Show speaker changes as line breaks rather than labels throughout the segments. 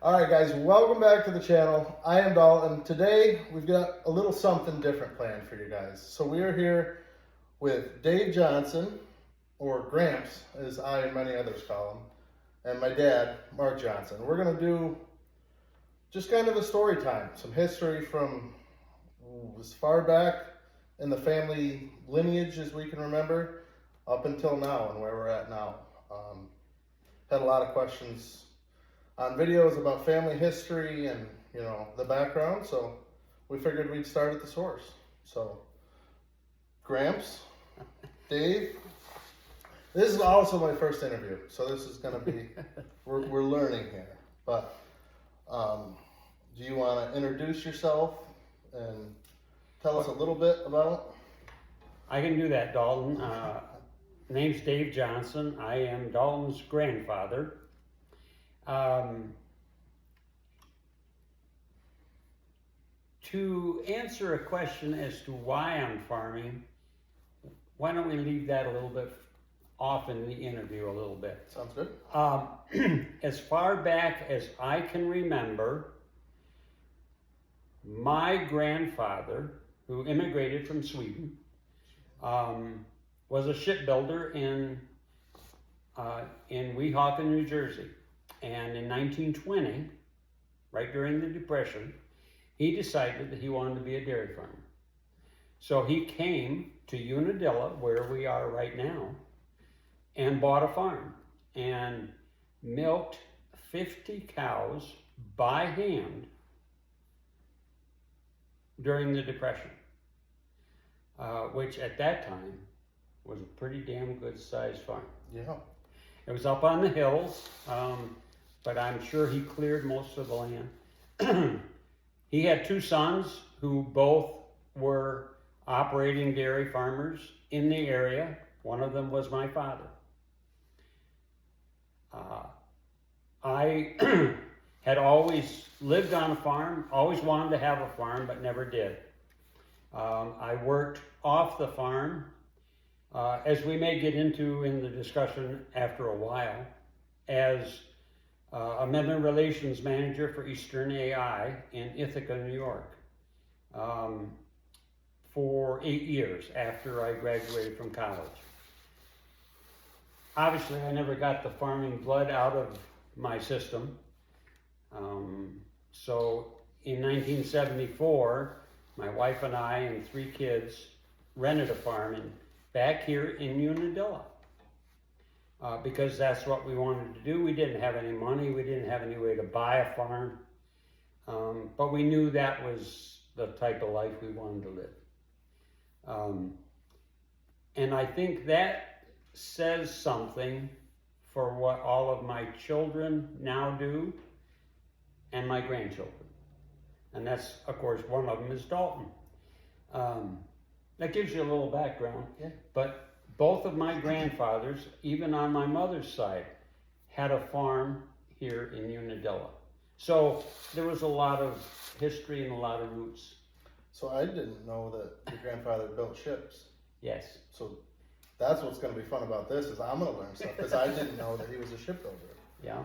Alright guys, welcome back to the channel. I am Dalton. Today we've got a little something different planned for you guys. So we are here with Dave Johnson, or Gramps as I and many others call him, and my dad, Mark Johnson. We're going to do just kind of a story time, some history from as far back in the family lineage as we can remember up until now and where we're at now. Had a lot of questions on videos about family history and, you know, the background, so we figured we'd start at the source. So, Gramps, Dave, this is also my first interview, so this is going to be, we're learning here, but do you want to introduce yourself and tell us a little bit about?
I can do that, Dalton. Name's Dave Johnson. I am Dalton's grandfather. To answer a question as to why I'm farming, why don't we leave that a little bit off in the interview a little bit.
Sounds good.
As far back as I can remember, my grandfather, who immigrated from Sweden, was a shipbuilder in Weehawken, New Jersey. And in 1920, right during the Depression, he decided that he wanted to be a dairy farmer. So he came to Unadilla, where we are right now, and bought a farm and milked 50 cows by hand during the Depression, which at that time was a pretty damn good sized farm.
Yeah.
It was up on the hills, but I'm sure he cleared most of the land. He had two sons who both were operating dairy farmers in the area. One of them was my father. I had always lived on a farm, always wanted to have a farm, but never did. I worked off the farm, as we may get into in the discussion after a while, as a member relations manager for Eastern AI in Ithaca, New York, for 8 years after I graduated from college. Obviously, I never got the farming blood out of my system. So in 1974, my wife and I and 3 kids rented a farm back here in Unadilla. Because that's what we wanted to do. We didn't have any money. We didn't have any way to buy a farm. But we knew that was the type of life we wanted to live. And I think that says something for what all of my children now do and my grandchildren. And that's, of course, one of them is Dalton. That gives you a little background.
Yeah.
But both of my grandfathers, even on my mother's side, had a farm here in Unadilla. So there was a lot of history and a lot of roots.
So I didn't know that your grandfather built ships.
Yes.
So that's what's going to be fun about this, is I'm going to learn stuff, because I didn't know that he was a shipbuilder.
Yeah.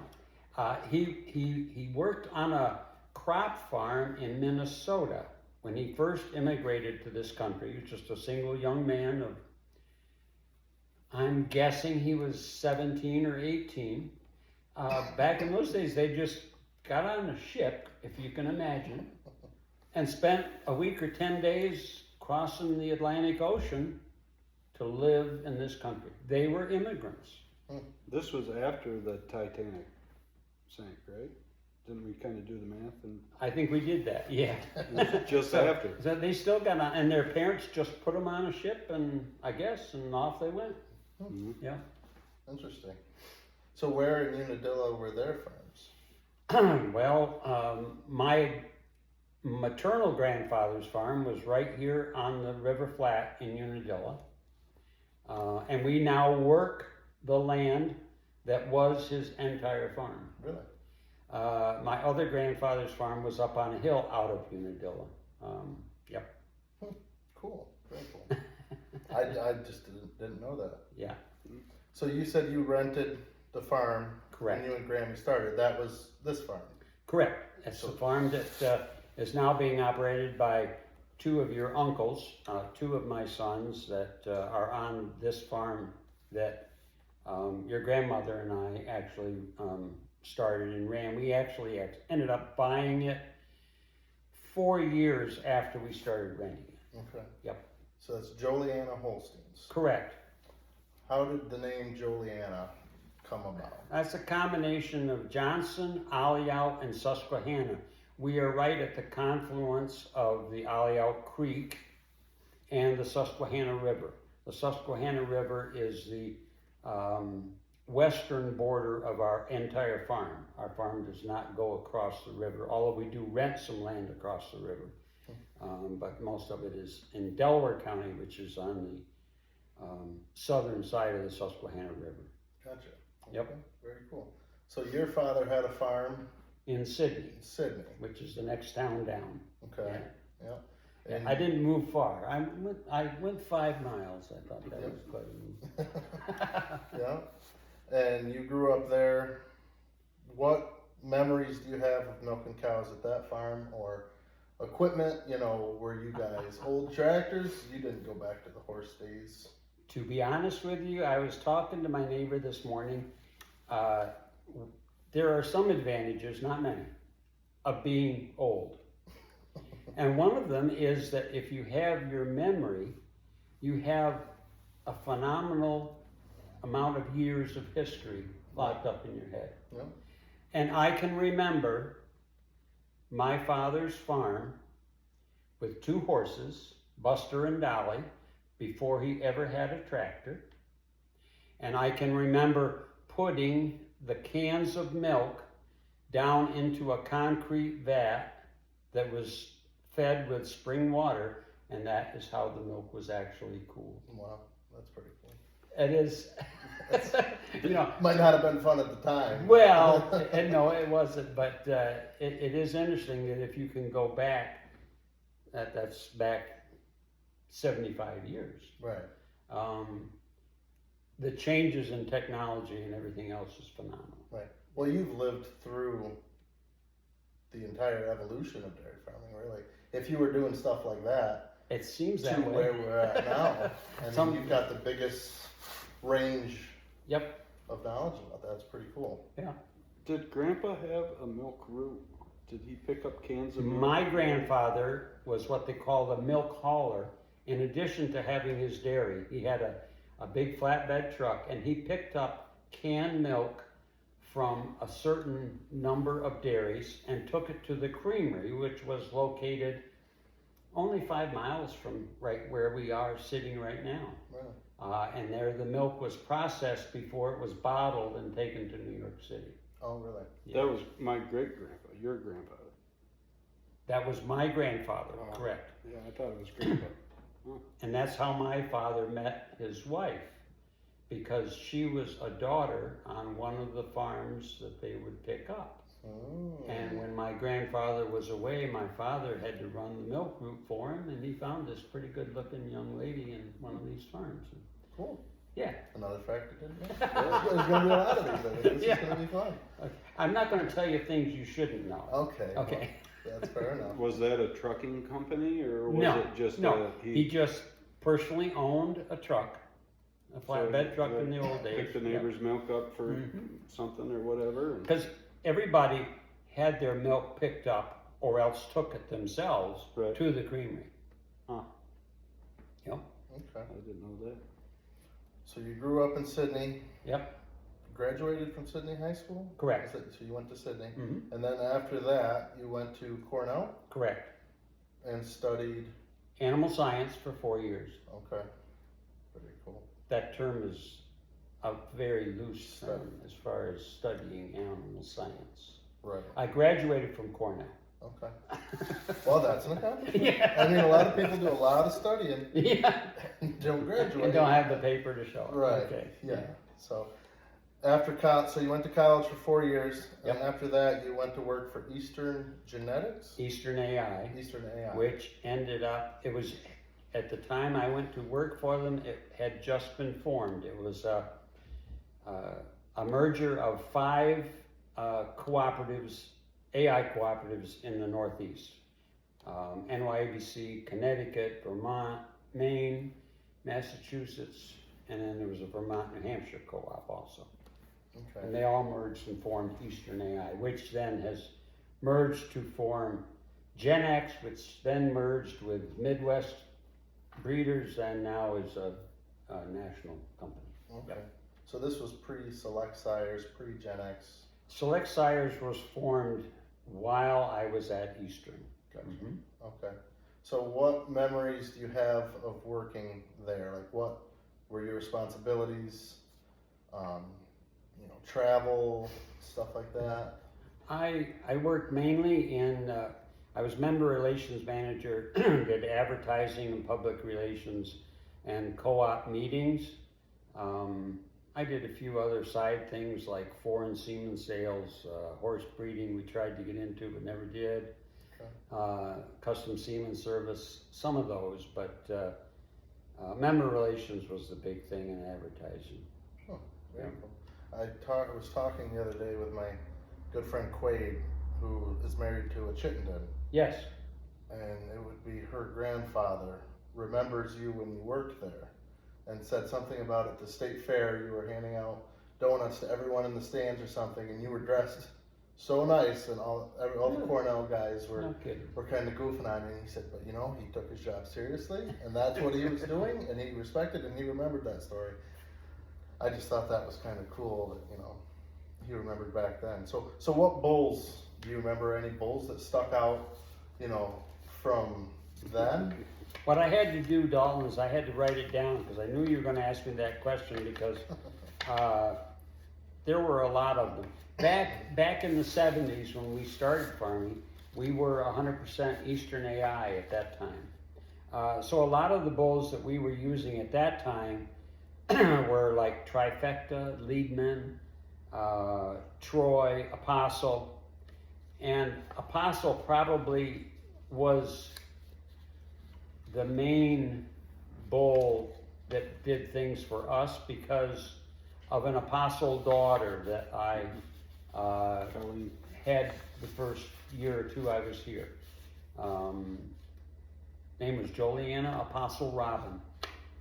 He worked on a crop farm in Minnesota when he first immigrated to this country. He was just a single young man of, I'm guessing he was 17 or 18. Back in those days, they just got on a ship, if you can imagine, and spent a week or 10 days crossing the Atlantic Ocean to live in this country. They were immigrants.
This was after the Titanic sank, right? Didn't we kind of do the math? And
I think we did that, yeah.
just after.
So they still got on, and their parents just put them on a ship, and I guess, and off they went.
Mm-hmm.
Yeah.
Interesting. So where in Unadilla were their farms?
Well, my maternal grandfather's farm was right here on the river flat in Unadilla. And we now work the land that was his entire farm.
Really?
My other grandfather's farm was up on a hill out of Unadilla. Yep.
Cool. Very cool. I just didn't know that.
Yeah.
So you said you rented the farm.
Correct.
And you and Grammy started. That was this farm.
Correct. It's the farm that is now being operated by two of your uncles, two of my sons that are on this farm that your grandmother and I actually started and ran. We actually ended up buying it 4 years after we started renting it.
Okay.
Yep.
So that's Joliana Holsteins.
Correct.
How did the name Joliana come about?
That's a combination of Johnson, Aliout, and Susquehanna. We are right at the confluence of the Aliout Creek and the Susquehanna River. The Susquehanna River is the western border of our entire farm. Our farm does not go across the river, although we do rent some land across the river. But most of it is in Delaware County, which is on the southern side of the Susquehanna River.
Gotcha.
Yep.
Okay, very cool. So your father had a farm
In Sydney,
in Sydney.
which is the next town down.
Okay.
Yeah.
Yeah. And
I didn't move far. I went 5 miles. I thought that was quite a move.
yeah. And you grew up there. What memories do you have of milking cows at that farm, or equipment? You know, were you guys old tractors? You didn't go back to the horse days.
To be honest with you, I was talking to my neighbor this morning. There are some advantages, not many, of being old. And one of them is that if you have your memory, you have a phenomenal amount of years of history locked up in your head.
Yeah.
And I can remember my father's farm with 2 horses, Buster and Dolly, before he ever had a tractor. And I can remember putting the cans of milk down into a concrete vat that was fed with spring water, and that is how the milk was actually cooled.
Wow, that's pretty cool.
It is, you know.
Might not have been fun at the time.
Well, no, it wasn't, but it is interesting that if you can go back, that's back 75 years.
Right.
The changes in technology and everything else is phenomenal.
Right. Well, you've lived through the entire evolution of dairy farming, really. If you were doing stuff like that,
It seems
to
that way.
where we're at now, I
Some-
mean, you've got the biggest range
Yep.
of knowledge about that. That's pretty cool.
Yeah.
Did Grandpa have a milk route? Did he pick up cans of milk?
My grandfather was what they called a milk hauler. In addition to having his dairy, he had a big flatbed truck, and he picked up canned milk from a certain number of dairies and took it to the creamery, which was located only 5 miles from right where we are sitting right now.
Really?
And there the milk was processed before it was bottled and taken to New York City.
Oh, really?
Yeah.
That was my great grandpa, your grandpa.
That was my grandfather,
Oh.
correct.
Yeah, I thought it was grandpa.
And that's how my father met his wife, because she was a daughter on one of the farms that they would pick up.
Mm.
And when my grandfather was away, my father had to run the milk route for him, and he found this pretty good looking young lady in one of these farms.
Cool.
Yeah.
Another fact I didn't know. There's going to be a lot of these. I think this
Yeah.
is going to be fun.
Okay. I'm not going to tell you things you shouldn't know.
Okay.
Okay.
Well, that's fair enough.
Was that a trucking company, or was
No,
it just
no. He just personally owned a truck, a flatbed truck in the old days.
picked the neighbor's milk up for
Mhm.
something or whatever? and-
Because everybody had their milk picked up or else took it themselves
Right.
to the creamery.
Huh.
Yep.
I
Okay.
didn't know that.
So you grew up in Sydney,
Yep.
graduated from Sydney High School?
Correct.
So you went to Sydney.
Hmm.
And then after that, you went to Cornell
Correct.
and studied.
Animal science for 4 years.
Okay. Pretty cool.
That term is a very loose term
Study.
as far as studying animal science.
Right.
I graduated from Cornell.
Okay. Well, that's an accomplishment.
Yeah.
I mean, a lot of people do a lot of studying
Yeah.
and don't graduate.
And don't have the paper to show it.
Right.
Okay.
Yeah. So after college, so you went to college for 4 years,
Yep.
and after that, you went to work for Eastern Genetics.
Eastern AI.
Eastern AI.
Which ended up, it was, at the time I went to work for them, it had just been formed. It was a merger of 5 cooperatives AI cooperatives in the Northeast. NYABC, Connecticut, Vermont, Maine, Massachusetts, and then there was a Vermont, New Hampshire co-op also.
Okay.
And they all merged and formed Eastern AI, which then has merged to form Gen X, which then merged with Midwest Breeders and now is a national company.
Okay.
Yep.
So this was pre-Select Sires, pre-Gen X.
Select Sires was formed while I was at Eastern.
Gotcha.
Mhm.
Okay. So what memories do you have of working there? Like what were your responsibilities? Travel, stuff like that?
I worked mainly in, I was member relations manager, did advertising and public relations and co-op meetings. I did a few other side things like foreign semen sales, horse breeding we tried to get into but never did.
Okay.
Custom semen service, some of those, but member relations was the big thing in advertising.
Oh, very cool. I was talking the other day with my good friend Quaid, who is married to a Chittenden,
Yes,
and it would be her grandfather remembers you when you worked there, and said something about at the state fair you were handing out donuts to everyone in the stands or something, and you were dressed so nice, and all the Cornell guys were
no kidding.
kind of goofing on you. And he said, but he took his job seriously, and that's what he was doing, and he respected, and he remembered that story. I just thought that was kind of cool that he remembered back then. So what bulls do you remember? Any bulls that stuck out, from then?
What I had to do, Dalton, is I had to write it down because I knew you were going to ask me that question because there were a lot of them. Back in the 70s when we started farming, we were 100% Eastern AI at that time. So a lot of the bulls that we were using at that time were like Trifecta, Leadman, Troy, Apostle, and Apostle probably was the main bull that did things for us because of an Apostle daughter that I had the first year or two I was here. Name was Joliana Apostle Robin.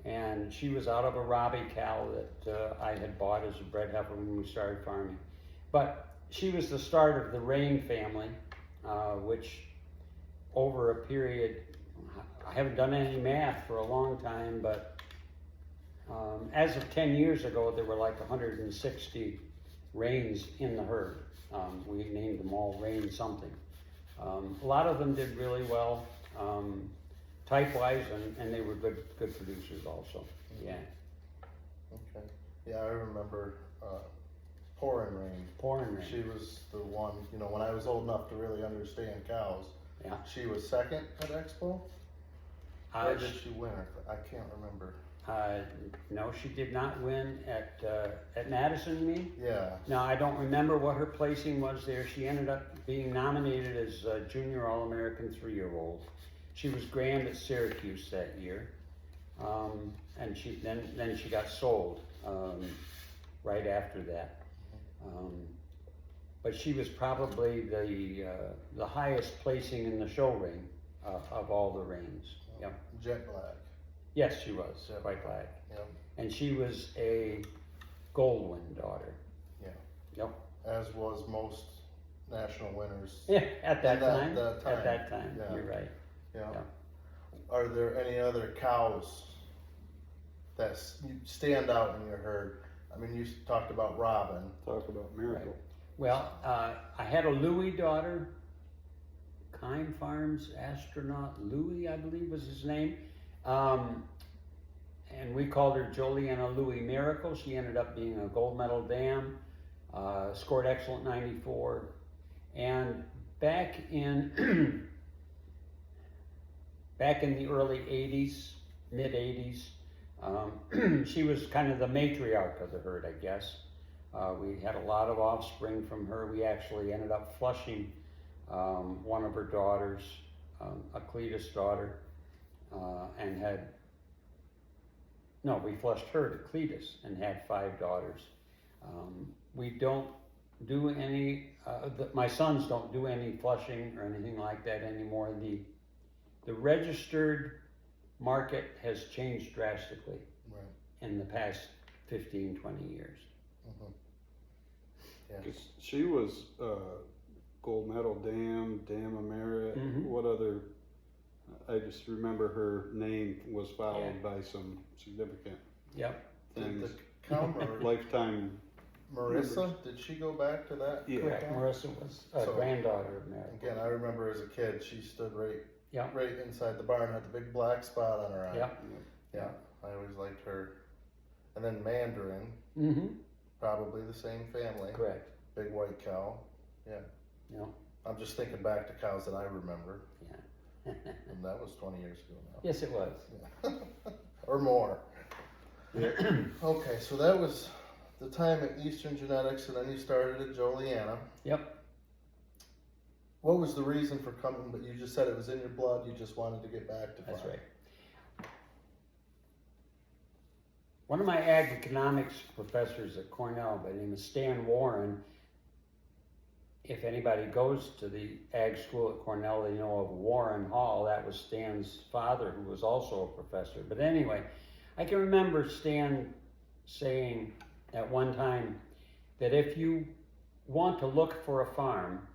And she was out of a Robbie cow that I had bought as a bred heifer when we started farming. But she was the start of the Rain family, which over a period, I haven't done any math for a long time, but as of 10 years ago, there were like 160 Rains in the herd. We named them all Rain something. A lot of them did really well. Type-wise, and they were good producers also. Yeah.
Okay. Yeah, I remember Pouring Rain.
Pouring Rain.
She was the one, when I was old enough to really understand cows.
Yeah.
She was second at Expo? Or did she win? I can't remember.
No, she did not win at Madison, you mean?
Yeah.
No, I don't remember what her placing was there. She ended up being nominated as a Junior All-American 3-year-old. She was grand at Syracuse that year, and then she got sold right after that. But she was probably the highest placing in the show ring of all the reins. Yep.
Jet black.
Yes, she was quite black.
Yep.
And she was a Goldwyn daughter.
Yeah.
Yep.
As was most national winners.
Yeah, at that time.
time.
At that time,
Yeah.
you're right.
Yeah.
Yeah.
Are there any other cows that stand out in your herd? I mean, you talked about Robin.
Talk about miracle.
Right. Well, I had a Louis daughter, Kine Farms astronaut Louis, I believe was his name. And we called her Joliana Louis Miracle. She ended up being a gold medal dam, scored excellent 94. And back in the early 80s, mid 80s, she was kind of the matriarch of the herd, I guess. We had a lot of offspring from her. We actually ended up flushing one of her daughters, a Cletus daughter, we flushed her to Cletus and had 5 daughters. We don't do any, my sons don't do any flushing or anything like that anymore. The registered market has changed drastically
Right.
in the past 15, 20 years.
Mhm. Yeah.
'Cause she was gold medal dam emerit.
Mhm.
What other? I just remember her name was followed by some significant
Yep,
things.
The cow
Lifetime.
Marissa, did she go back to that?
Yeah.
correct. Marissa was a
So,
granddaughter of Mary.
Again, I remember as a kid, she stood right
Yeah.
right inside the barn, had the big black spot on her eye.
Yep.
Yeah, I always liked her. And then Mandarin,
Mm-hmm.
probably the same family.
Correct.
Big white cow. Yeah.
Yeah.
I'm just thinking back to cows that I remember,
Yeah.
and that was 20 years ago now.
Yes, it was.
Yeah. Or more. Okay, so that was the time at Eastern Genetics, and then you started at Joliana.
Yep.
What was the reason for coming? But you just said it was in your blood. You just wanted to get back to
That's
farming.
right. One of my ag economics professors at Cornell, by the name of Stan Warren, if anybody goes to the ag school at Cornell, they know of Warren Hall. That was Stan's father, who was also a professor. But anyway, I can remember Stan saying at one time that if you want to look for a farm,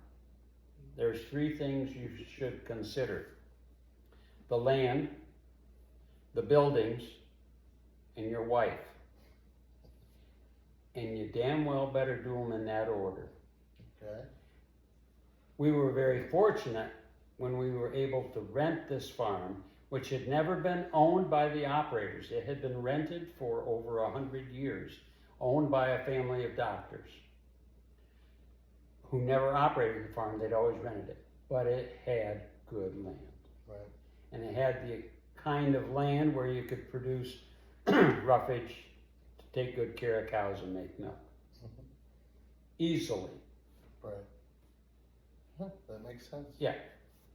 there's three things you should consider: the land, the buildings, and your wife. And you damn well better do them in that order.
Okay.
We were very fortunate when we were able to rent this farm, which had never been owned by the operators. It had been rented for over 100 years, owned by a family of doctors who never operated the farm. They'd always rented it, but it had good land.
Right.
And it had the kind of land where you could produce roughage to take good care of cows and make milk.
Mhm.
Easily.
Right. Huh, that makes sense.
Yeah.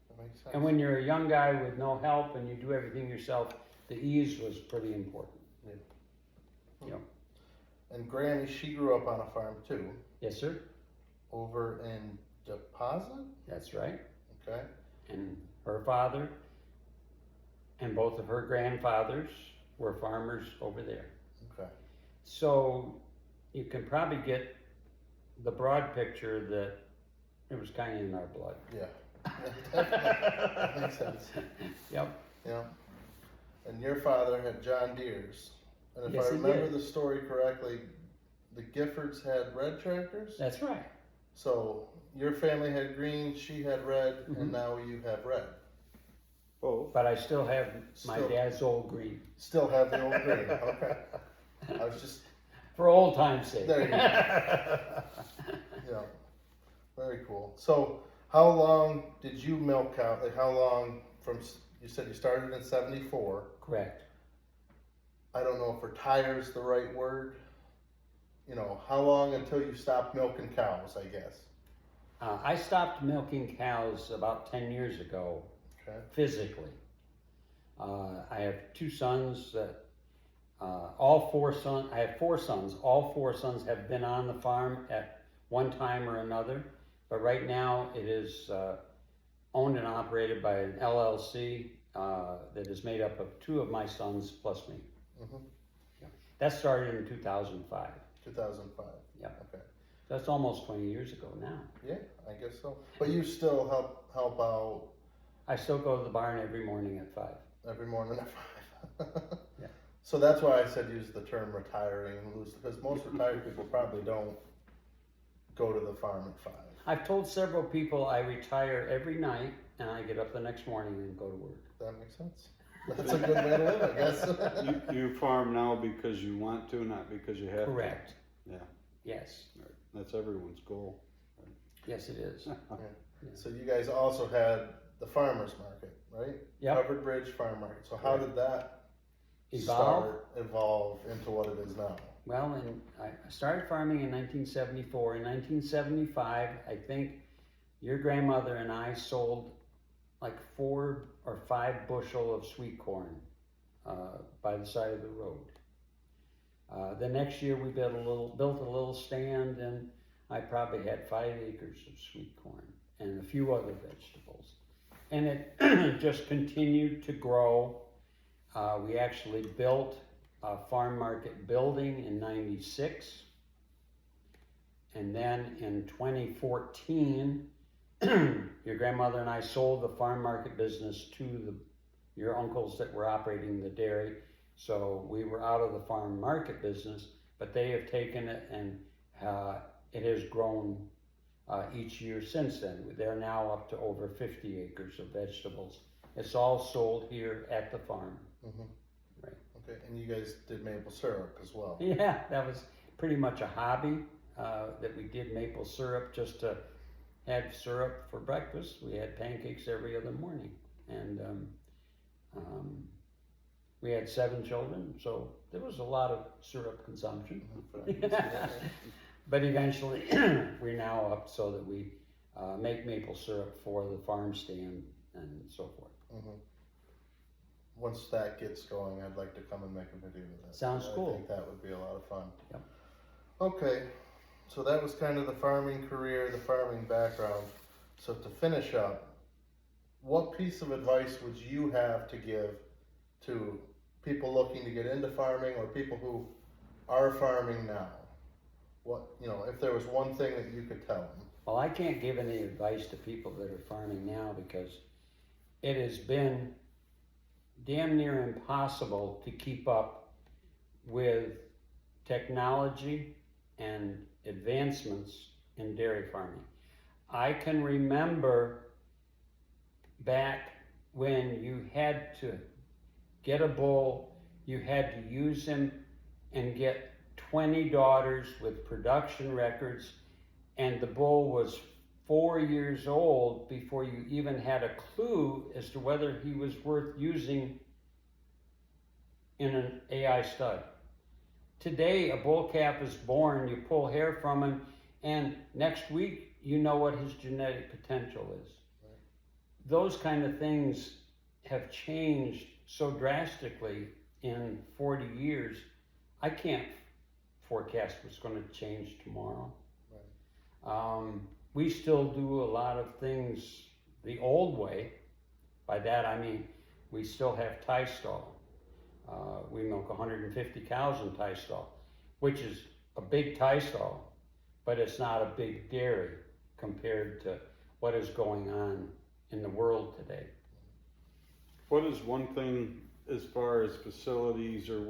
That makes sense.
And when you're a young guy with no help and you do everything yourself, the ease was pretty important.
Yeah.
Yeah.
And Granny, she grew up on a farm too,
Yes, sir.
over in Deposit.
That's right.
Okay.
And her father and both of her grandfathers were farmers over there.
Okay.
So you can probably get the broad picture that it was kind of in our blood.
Yeah. That makes sense.
Yep.
Yeah. And your father had John Deere's. And if
Yes,
I
he
remember
did.
the story correctly, the Giffords had red tractors.
That's right.
So your family had green, she had red,
Mhm.
and now you have red.
Both.
But I still have my
Still.
dad's old green.
Still have the old green. Okay. I was just,
For old time's sake.
There you go. yeah. Very cool. So how long did you milk cow? Like how long from, you said you started in 74.
Correct.
I don't know if retire's the right word. You know, how long until you stopped milking cows, I guess.
I stopped milking cows about 10 years ago,
Okay.
physically. I have two sons that, all four sons, I have four sons. All four sons have been on the farm at one time or another, but right now it is owned and operated by an LLC that is made up of two of my sons plus me.
Mm-hmm.
That started in 2005.
2005.
Yeah.
Okay.
That's almost 20 years ago now.
Yeah, I guess so. But you still help out
I still go to the barn every morning at 5.
every morning at 5.
Yeah.
So that's why I said use the term retiring loosely, because most retired people probably don't go to the farm at 5.
I've told several people I retire every night and I get up the next morning and go to work.
That makes sense. That's a good way to live, I guess.
You farm now because you want to, not because you have
Correct.
to. Yeah.
Yes.
Right. That's everyone's goal.
Yes, it is.
So you guys also had the farmers market, right?
Yep.
Covered Bridge Farm Market. So how did that evolve into what it is now?
Well, I started farming in 1974. In 1975, I think your grandmother and I sold like 4 or 5 bushel of sweet corn by the side of the road. The next year we built a little stand, and I probably had 5 acres of sweet corn and a few other vegetables. And it just continued to grow. We actually built a farm market building in '96. And then in 2014, your grandmother and I sold the farm market business to your uncles that were operating the dairy. So we were out of the farm market business, but they have taken it, and it has grown each year since then. They're now up to over 50 acres of vegetables. It's all sold here at the farm.
Mm-hmm.
Right.
Okay, and you guys did maple syrup as well.
Yeah, that was pretty much a hobby, that we did maple syrup just to have syrup for breakfast. We had pancakes every other morning. And we had 7 children, so there was a lot of syrup consumption. But eventually, we're now up so that we make maple syrup for the farm stand and so forth.
Mm-hmm. Once that gets going, I'd like to come and make a video of that.
Sounds cool.
I think that would be a lot of fun.
Yep.
Okay, so that was kind of the farming career, the farming background. So to finish up, what piece of advice would you have to give to people looking to get into farming or people who are farming now? What, if there was one thing that you could tell them?
Well, I can't give any advice to people that are farming now because it has been damn near impossible to keep up with technology and advancements in dairy farming. I can remember back when you had to get a bull, you had to use him and get 20 daughters with production records, and the bull was 4 years old before you even had a clue as to whether he was worth using in an AI stud. Today, a bull calf is born, you pull hair from him, and next week you know what his genetic potential is.
Right.
Those kind of things have changed so drastically in 40 years. I can't forecast what's going to change tomorrow.
Right.
We still do a lot of things the old way. By that I mean we still have tie stall. We milk 150 cows in tie stall, which is a big tie stall, but it's not a big dairy compared to what is going on in the world today.
What is one thing as far as facilities, or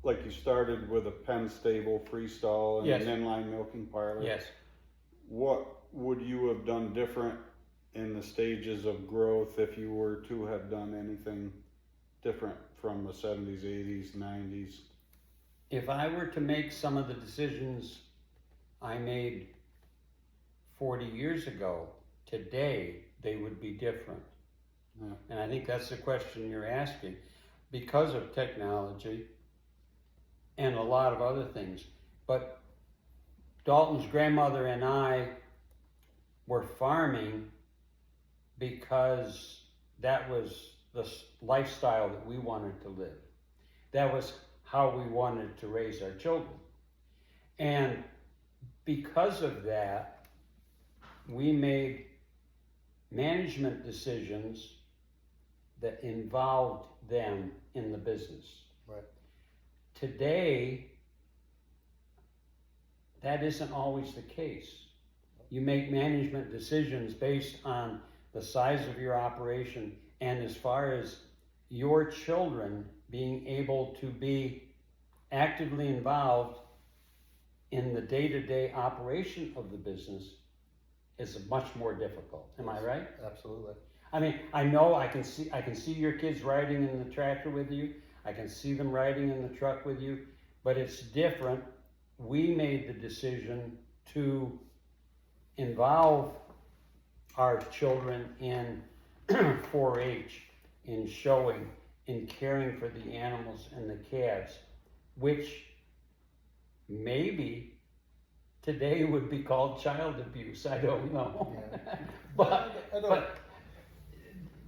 like you started with a pen stable, freestall, and
Yes.
an inline milking parlor?
Yes.
What would you have done different in the stages of growth if you were to have done anything different from the 70s, 80s, 90s?
If I were to make some of the decisions I made 40 years ago, today they would be different.
Yeah.
And I think that's the question you're asking. Because of technology and a lot of other things. But Dalton's grandmother and I were farming because that was the lifestyle that we wanted to live. That was how we wanted to raise our children. And because of that, we made management decisions that involved them in the business.
Right.
Today, that isn't always the case. You make management decisions based on the size of your operation and as far as your children being able to be actively involved in the day-to-day operation of the business is much more difficult. Am I right?
Absolutely.
I mean, I know I can see your kids riding in the tractor with you. I can see them riding in the truck with you, but it's different. We made the decision to involve our children in 4-H, in showing, in caring for the animals and the calves, which maybe today would be called child abuse. I don't know.
Yeah.
But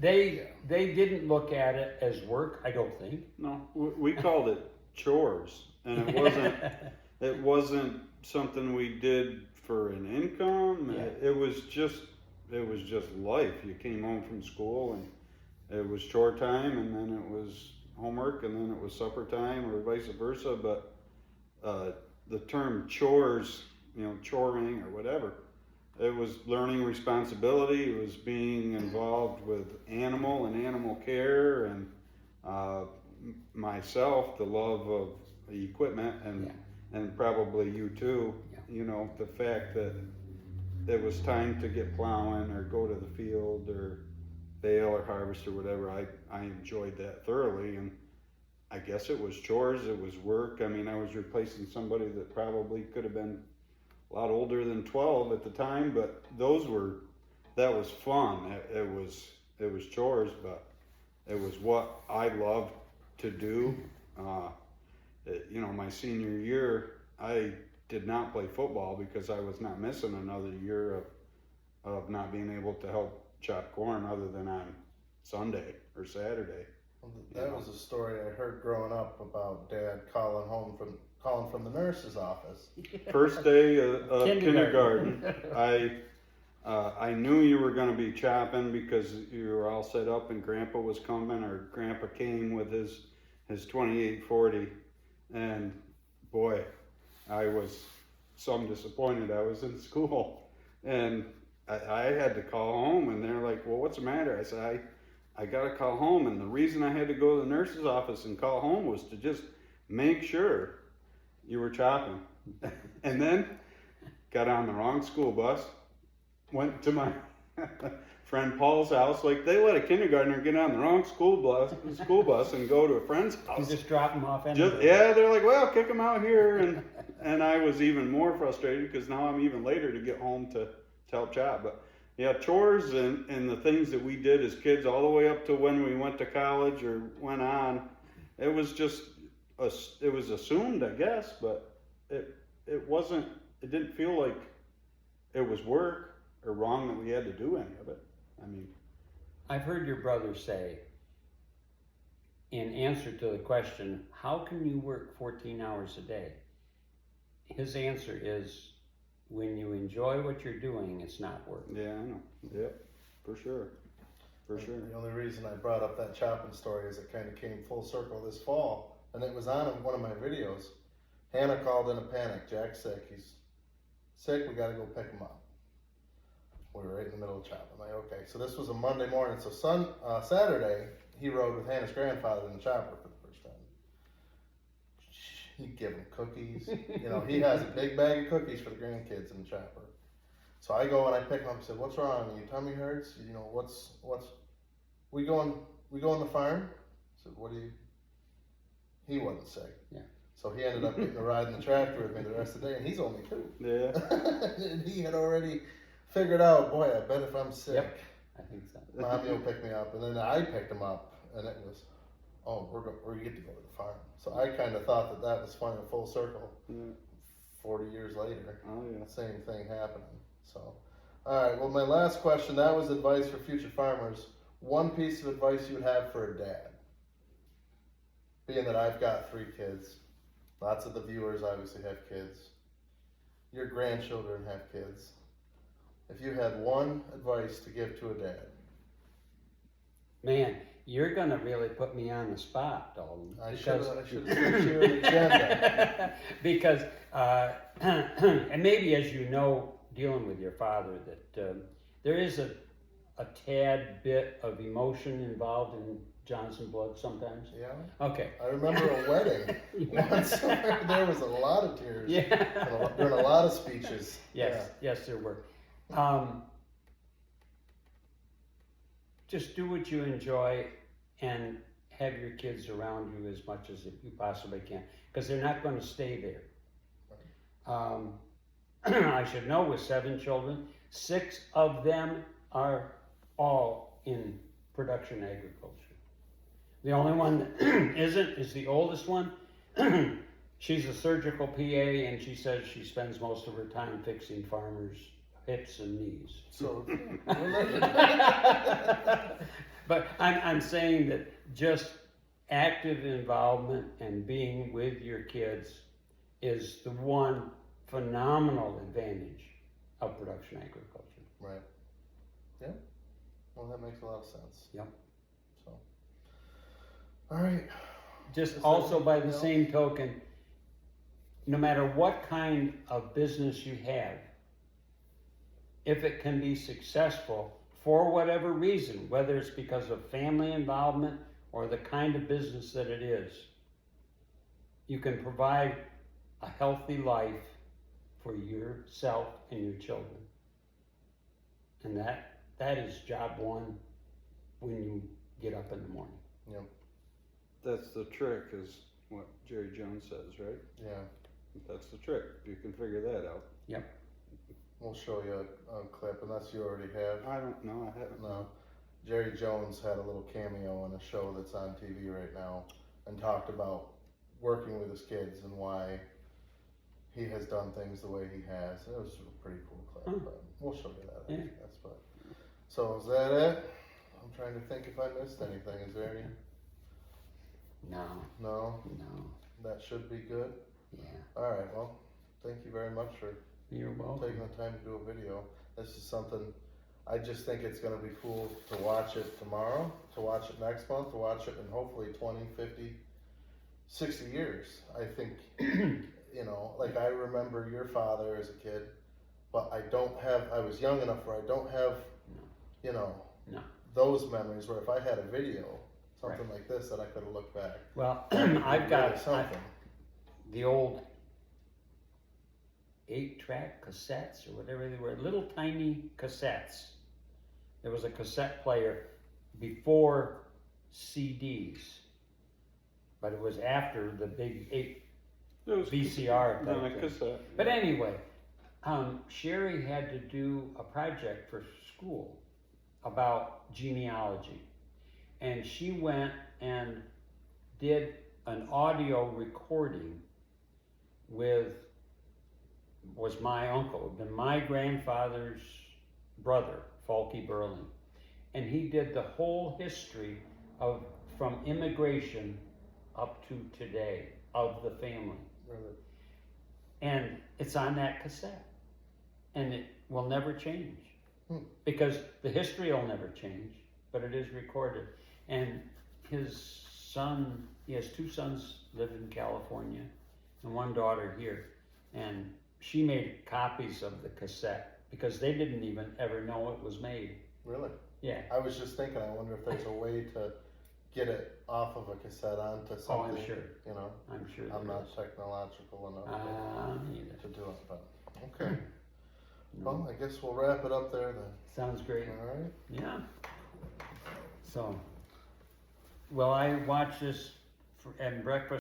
they didn't look at it as work, I don't think.
No, we called it chores, and it wasn't. It wasn't something we did for an income.
Yeah.
It was just life. You came home from school and it was chore time, and then it was homework, and then it was supper time, or vice versa. But the term chores, choring or whatever, it was learning responsibility. It was being involved with animal and animal care, and myself, the love of the equipment, and probably you too.
Yeah.
The fact that it was time to get plowing or go to the field or bale or harvest or whatever. I enjoyed that thoroughly, and I guess it was chores, it was work. I mean, I was replacing somebody that probably could have been a lot older than 12 at the time, but that was fun. It was chores, but it was what I loved to do. My senior year, I did not play football because I was not missing another year of not being able to help chop corn other than on Sunday or Saturday.
That was a story I heard growing up about Dad calling from the nurse's office.
First day of kindergarten, I knew you were going to be chopping because you were all set up and Grandpa was coming, or Grandpa came with his 2840, and boy, I was some disappointed. I was in school and I had to call home, and they're like, well, what's the matter? I said, I got to call home, and the reason I had to go to the nurse's office and call home was to just make sure you were chopping. And then got on the wrong school bus, went to my friend Paul's house. Like, they let a kindergartner get on the wrong school bus and go to a friend's house.
You just drop them off anyway.
They're like, well, kick them out here. And I was even more frustrated because now I'm even later to get home to help chop. But yeah, chores and the things that we did as kids all the way up to when we went to college or went on, it was assumed, I guess, but it didn't feel like it was work or wrong that we had to do any of it. I mean,
I've heard your brother say, in answer to the question, how can you work 14 hours a day? His answer is, when you enjoy what you're doing, it's not work.
Yeah, I know. Yep, for sure. For sure.
The only reason I brought up that chopping story is it kind of came full circle this fall, and it was on one of my videos. Hannah called in a panic. Jack's sick. He's sick. We got to go pick him up. We were right in the middle of chopping. I'm like, okay. So this was a Monday morning. So Saturday, he rode with Hannah's grandfather in the chopper for the first time. He'd give him cookies. He has a big bag of cookies for the grandkids in the chopper. So I go and I pick him up and said, what's wrong? Your tummy hurts? What's, we go on the farm? I said, he wasn't sick.
Yeah.
So he ended up getting a ride in the tractor with me the rest of the day, and he's only 2.
Yeah.
And he had already figured out, boy, I bet if I'm sick,
Yep, I think so.
Mommy will pick me up. And then I picked him up, and it was, we get to go to the farm. So I kind of thought that was finally full circle.
Yeah.
40 years later,
Oh yeah.
same thing happening. So, all right. Well, my last question, that was advice for future farmers. One piece of advice you would have for a dad, being that I've got 3 kids. Lots of the viewers obviously have kids. Your grandchildren have kids. If you had one advice to give to a dad.
Man, you're going to really put me on the spot, Dalton.
I should have switched your agenda.
Because, and maybe as you know, dealing with your father, that there is a tad bit of emotion involved in Johnson blood sometimes.
Yeah.
Okay.
I remember a wedding once where there was a lot of tears.
Yeah.
During a lot of speeches.
Yes, yes, there were. Just do what you enjoy and have your kids around you as much as you possibly can, because they're not going to stay there. I should know, with 7 children, 6 of them are all in production agriculture. The only one that isn't is the oldest one. She's a surgical PA, and she says she spends most of her time fixing farmers' hips and knees.
So,
but I'm saying that just active involvement and being with your kids is the one phenomenal advantage of production agriculture.
Right. Yeah. Well, that makes a lot of sense.
Yep.
So, all right.
Just
Is
also
there
by the
anything
same token, no matter what kind of business you have, if it can be successful for whatever reason, whether it's because of family involvement or the kind of business that it is, you can provide a healthy life for yourself and your children. And that is job one when you get up in the morning.
Yep.
That's the trick, is what Jerry Jones says, right?
Yeah.
That's the trick. You can figure that out.
Yep.
We'll show you a clip, unless you already have.
I don't know. I haven't.
No. Jerry Jones had a little cameo in a show that's on TV right now and talked about working with his kids and why he has done things the way he has. It was a pretty cool clip, but we'll show you that.
Yeah.
That's but. So is that it? I'm trying to think if I missed anything. Is there any?
No.
No.
No.
That should be good.
Yeah.
All right. Well, thank you very much for
You're welcome.
taking the time to do a video. This is something, I just think it's gonna be cool to watch it tomorrow, to watch it next month, to watch it in hopefully 20, 50, 60 years. I think, you know, like I remember your father as a kid, but I was young enough where I don't have, you know,
No.
those memories where if I had a video, something like this, that I could have looked back.
Well, I've got
something.
the old 8-track cassettes or whatever they were, little tiny cassettes. There was a cassette player before CDs, but it was after the big
It was
VCR
on a
type thing.
cassette.
But anyway, Sherry had to do a project for school about genealogy. And she went and did an audio recording was my uncle, then my grandfather's brother, Falky Burling. And he did the whole history from immigration up to today of the family.
Really?
And it's on that cassette. And it will never change. Because the history will never change, but it is recorded. And his son, he has 2 sons live in California and 1 daughter here. And she made copies of the cassette because they didn't even ever know it was made.
Really?
Yeah.
I was just thinking, I wonder if there's a way to get it off of a cassette onto something.
Oh, I'm sure.
You know?
I'm sure
I'm
there
not
is.
technological enough
Neither.
to do it, but okay. Well, I guess we'll wrap it up there then.
Sounds great.
All right.
Yeah. So, well, I watch this and breakfast